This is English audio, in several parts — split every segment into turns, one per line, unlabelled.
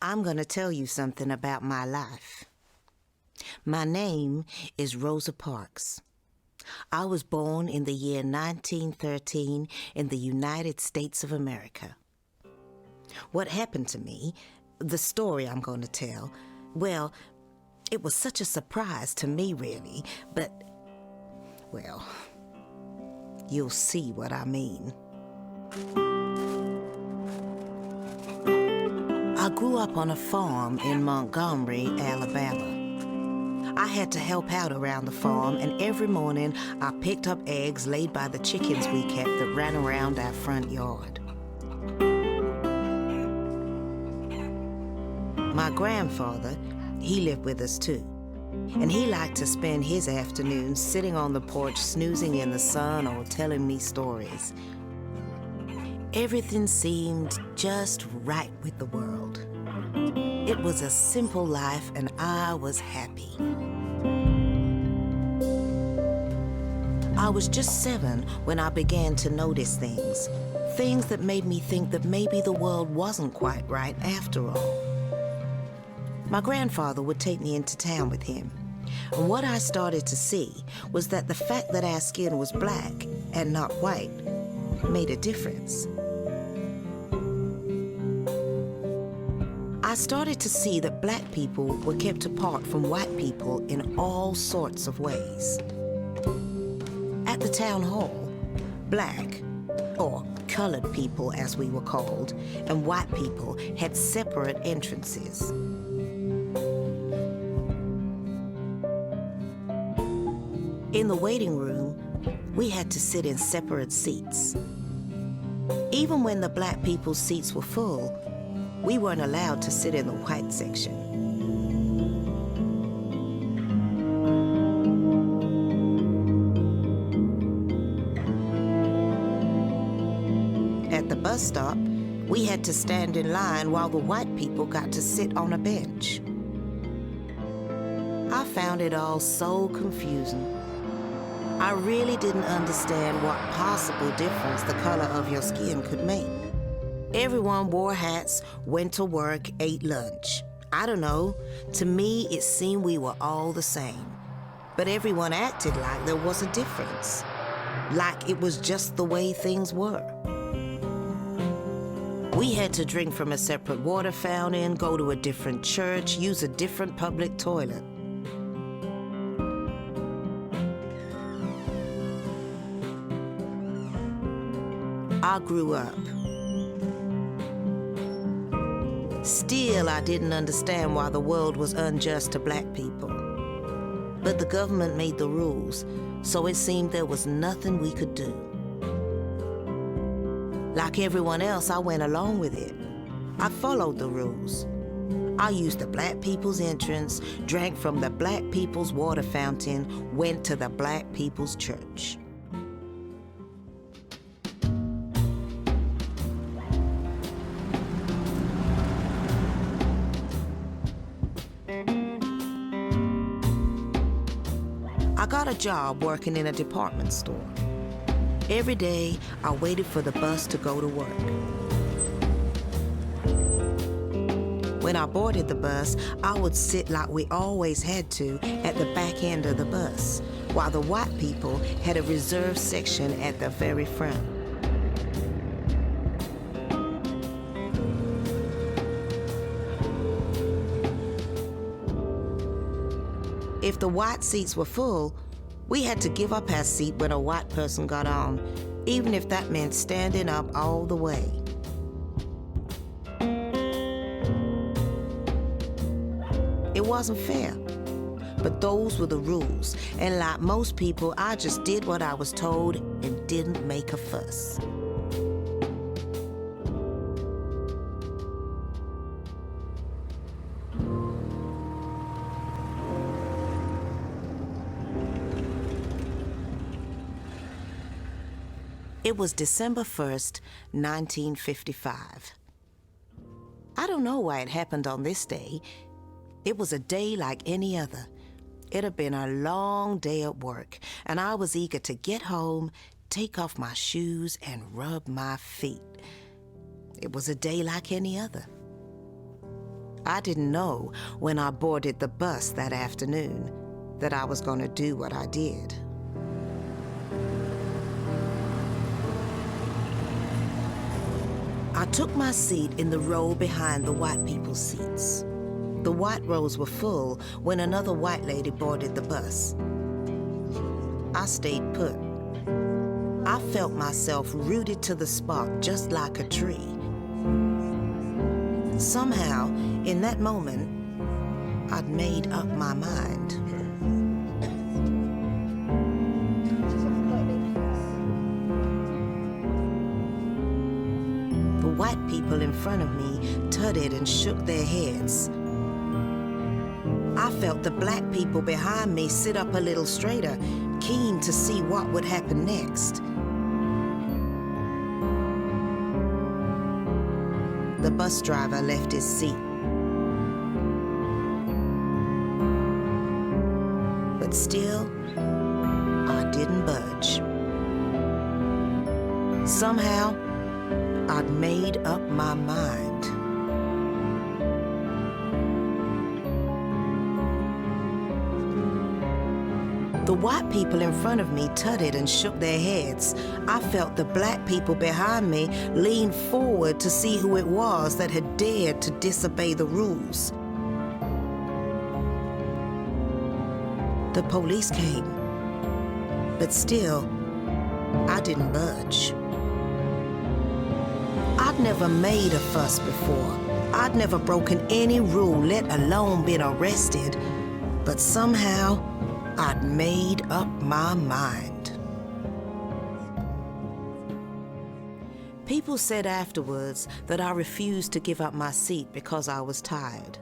I'm going to tell you something about my life. My name is Rosa Parks. I was born in the year 1913 in the United States of America. What happened to me, the story I'm going to tell, well, it was such a surprise to me, really, but, well, you'll see what I mean. I grew up on a farm in Montgomery, Alabama. I had to help out around the farm, and every morning I picked up eggs laid by the chickens we kept that ran around our front yard. My grandfather, he lived with us too, and he liked to spend his afternoons sitting on the porch snoozing in the sun or telling me stories. Everything seemed just right with the world. It was a simple life, and I was happy. I was just 7 when I began to notice things that made me think that maybe the world wasn't quite right after all. My grandfather would take me into town with him, and what I started to see was that the fact that our skin was black and not white made a difference. I started to see that black people were kept apart from white people in all sorts of ways. At the town hall, black, or colored people as we were called, and white people had separate entrances. In the waiting room, we had to sit in separate seats. Even when the black people's seats were full, we weren't allowed to sit in the white section. At the bus stop, we had to stand in line while the white people got to sit on a bench. I found it all so confusing. I really didn't understand what possible difference the color of your skin could make. Everyone wore hats, went to work, ate lunch. I don't know. To me, it seemed we were all the same. But everyone acted like there was a difference. Like it was just the way things were. We had to drink from a separate water fountain, go to a different church, use a different public toilet. I grew up. Still, I didn't understand why the world was unjust to black people. But the government made the rules, so it seemed there was nothing we could do. Like everyone else, I went along with it. I followed the rules. I used the black people's entrance, drank from the black people's water fountain, went to the black people's church. I got a job working in a department store. Every day, I waited for the bus to go to work. When I boarded the bus, I would sit like we always had to at the back end of the bus, while the white people had a reserved section at the very front. If the white seats were full, we had to give up our seat when a white person got on, even if that meant standing up all the way. It wasn't fair, but those were the rules, and like most people, I just did what I was told and didn't make a fuss. It was December 1st, 1955. I don't know why it happened on this day. It was a day like any other. It had been a long day at work, and I was eager to get home, take off my shoes, and rub my feet. It was a day like any other. I didn't know when I boarded the bus that afternoon that I was going to do what I did. I took my seat in the row behind the white people's seats. The white rows were full when another white lady boarded the bus. I stayed put. I felt myself rooted to the spot just like a tree. Somehow, in that moment, I'd made up my mind. The white people in front of me tutted and shook their heads. I felt the black people behind me sit up a little straighter, keen to see what would happen next. The bus driver left his seat. But still, I didn't budge. Somehow, I'd made up my mind. The white people in front of me tutted and shook their heads. I felt the black people behind me lean forward to see who it was that had dared to disobey the rules. The police came, but still, I didn't budge. I'd never made a fuss before. I'd never broken any rule, let alone been arrested. But somehow, I'd made up my mind. People said afterwards that I refused to give up my seat because I was tired.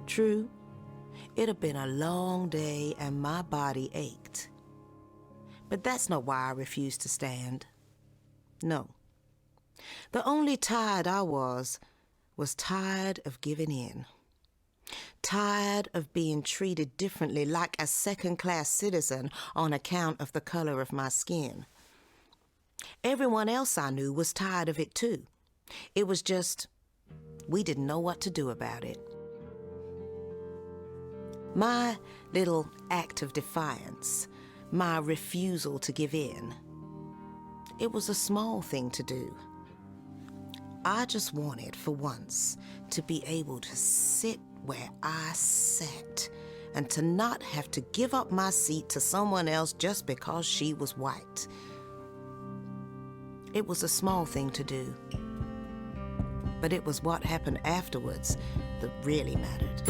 True, it had been a long day and my body ached. But that's not why I refused to stand. No. The only tired I was tired of giving in. Tired of being treated differently like a second-class citizen on account of the color of my skin. Everyone else I knew was tired of it too. It was just, we didn't know what to do about it. My little act of defiance, my refusal to give in, it was a small thing to do. I just wanted, for once, to be able to sit where I sat and to not have to give up my seat to someone else just because she was white. It was a small thing to do, but it was what happened afterwards that really mattered.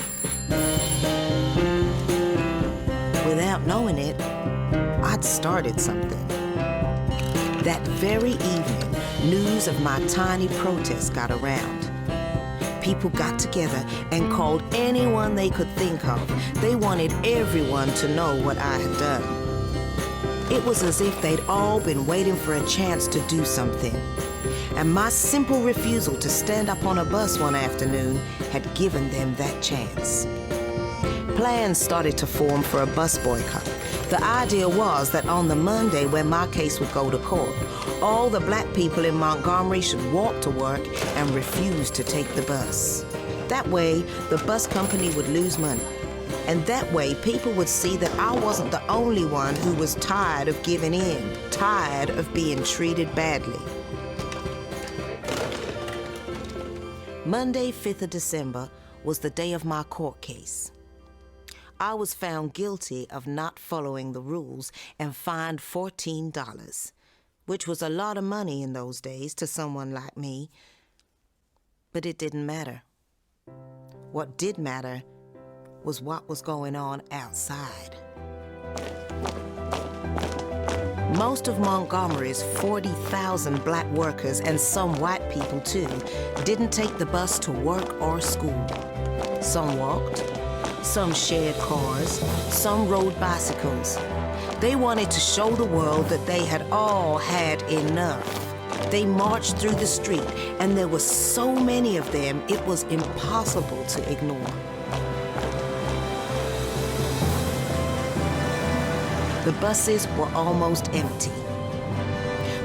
Without knowing it, I'd started something. That very evening, news of my tiny protest got around. People got together and called anyone they could think of. They wanted everyone to know what I had done. It was as if they'd all been waiting for a chance to do something. And my simple refusal to stand up on a bus one afternoon had given them that chance. Plans started to form for a bus boycott. The idea was that on the Monday when my case would go to court, all the black people in Montgomery should walk to work and refuse to take the bus. That way, the bus company would lose money. And that way, people would see that I wasn't the only one who was tired of giving in, tired of being treated badly. Monday, 5th of December, was the day of my court case. I was found guilty of not following the rules and fined $14, which was a lot of money in those days to someone like me. But it didn't matter. What did matter was what was going on outside. Most of Montgomery's 40,000 black workers, and some white people too, didn't take the bus to work or school. Some walked. Some shared cars, some rode bicycles. They wanted to show the world that they had all had enough. They marched through the street, and there were so many of them, it was impossible to ignore. The buses were almost empty.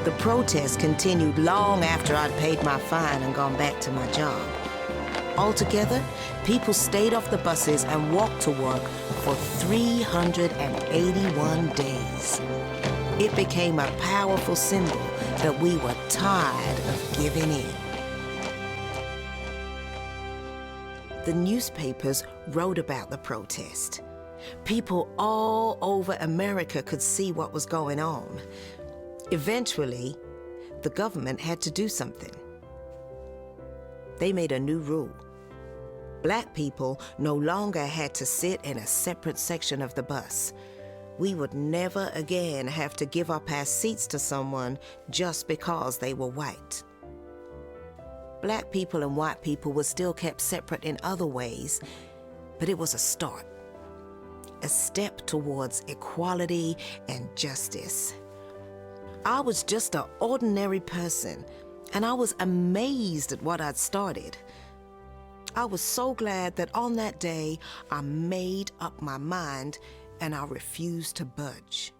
The protest continued long after I'd paid my fine and gone back to my job. Altogether, people stayed off the buses and walked to work for 381 days. It became a powerful symbol that we were tired of giving in. The newspapers wrote about the protest. People all over America could see what was going on. Eventually, the government had to do something. They made a new rule. Black people no longer had to sit in a separate section of the bus. We would never again have to give up our seats to someone just because they were white. Black people and white people were still kept separate in other ways, but it was a start, a step towards equality and justice. I was just an ordinary person, and I was amazed at what I'd started. I was so glad that on that day, I made up my mind and I refused to budge.